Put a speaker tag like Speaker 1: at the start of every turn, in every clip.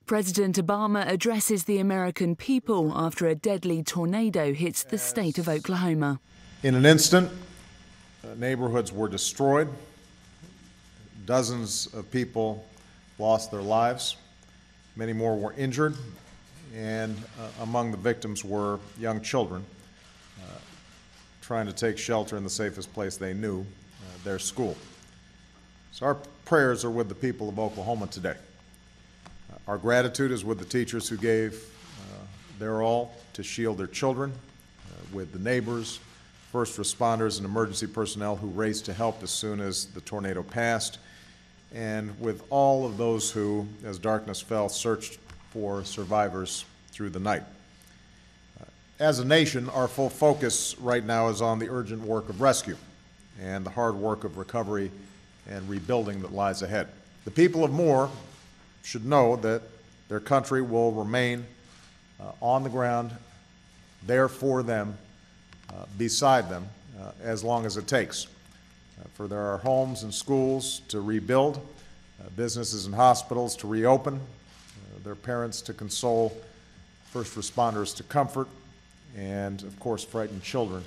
Speaker 1: President Obama addresses the American people after a deadly tornado hits the state of Oklahoma.
Speaker 2: In an instant, neighborhoods were destroyed. Dozens of people lost their lives. Many more were injured, and among the victims were young children trying to take shelter in the safest place they knew, their school. So our prayers are with the people of Oklahoma today. Our gratitude is with the teachers who gave their all to shield their children, with the neighbors, first responders, and emergency personnel who raced to help as soon as the tornado passed, and with all of those who, as darkness fell, searched for survivors through the night. As a nation, our full focus right now is on the urgent work of rescue and the hard work of recovery and rebuilding that lies ahead. The people of Moore should know that their country will remain on the ground, there for them, beside them, as long as it takes. For there are homes and schools to rebuild, businesses and hospitals to reopen, their parents to console, first responders to comfort, and of course frightened children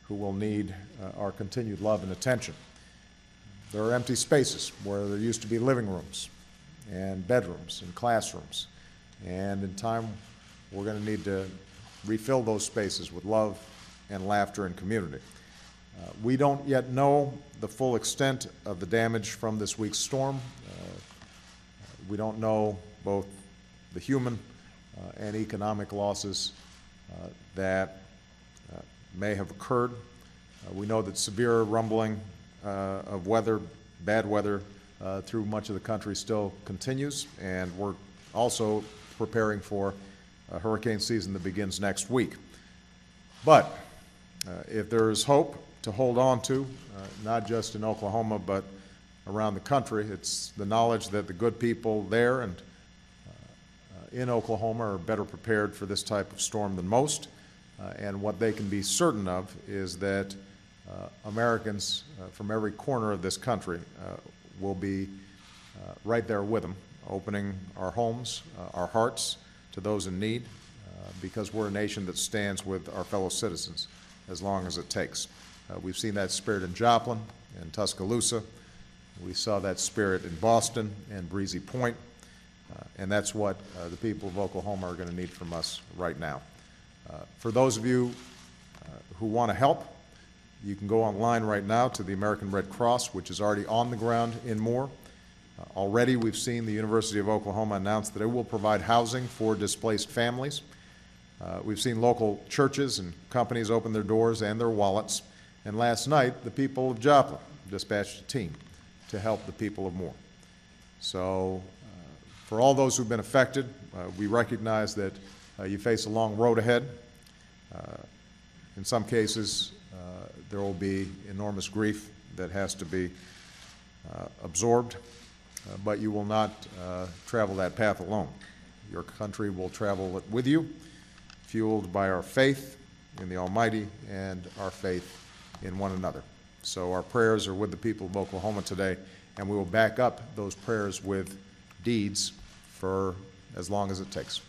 Speaker 2: who will need our continued love and attention. There are empty spaces where there used to be living rooms and bedrooms and classrooms, and in time we're going to need to refill those spaces with love and laughter and community. We don't yet know the full extent of the damage from this week's storm. We don't know both the human and economic losses that may have occurred. We know that severe rumbling of weather, bad weather, through much of the country still continues, and we're also preparing for a hurricane season that begins next week. But if there is hope to hold on to, not just in Oklahoma but around the country, it's the knowledge that the good people there and in Oklahoma are better prepared for this type of storm than most, and what they can be certain of is that Americans from every corner of this country will be right there with them, opening our homes, our hearts to those in need, because we're a nation that stands with our fellow citizens as long as it takes. We've seen that spirit in Joplin and Tuscaloosa. We saw that spirit in Boston and Breezy Point, and that's what the people of Oklahoma are going to need from us right now. For those of you who want to help, you can go online right now to the American Red Cross, which is already on the ground in Moore. Already we've seen the University of Oklahoma announce that it will provide housing for displaced families. We've seen local churches and companies open their doors and their wallets. And last night, the people of Joplin dispatched a team to help the people of Moore. So for all those who've been affected, we recognize that you face a long road ahead. In some cases, there will be enormous grief that has to be absorbed, but you will not travel that path alone. Your country will travel it with you, fueled by our faith in the Almighty and our faith in one another. So our prayers are with the people of Oklahoma today, and we will back up those prayers with deeds for as long as it takes.